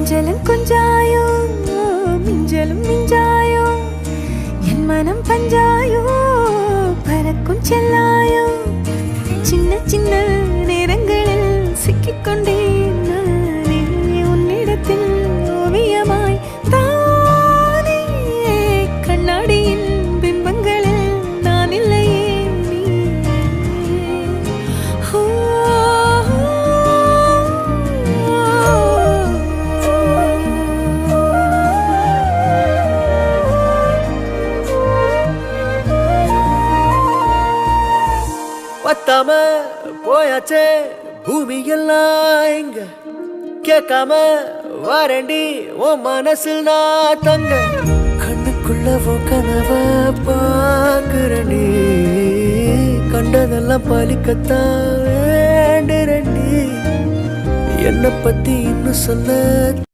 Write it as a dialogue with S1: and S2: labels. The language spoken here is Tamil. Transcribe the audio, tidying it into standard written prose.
S1: கொஞ்சலும் கொஞ்சாயோ மிஞ்சலும் மிஞ்சாயோ என் மனம் பஞ்சாயோ பறக்கும் செல்லாயோ சின்ன சின்ன நேரங்களில் சிக்கிக்கொண்டேன் நானே உன்னிடத்தில் ஓவியமாய் தானே கண்ணாடியின் பிம்பங்களில் நான் இல்லையே நீ
S2: பத்தாம போயாச்சே பூமி எல்லாம் இங்க கேட்காம வாரண்டி உன் மனசில் நான் தங்க கண்ணுக்குள்ள கனவ பாக்குறண்டி கண்டதெல்லாம் பலிக்கத்தான் வேண்டுறண்டி என்னை பத்தி இன்னும் சொல்ல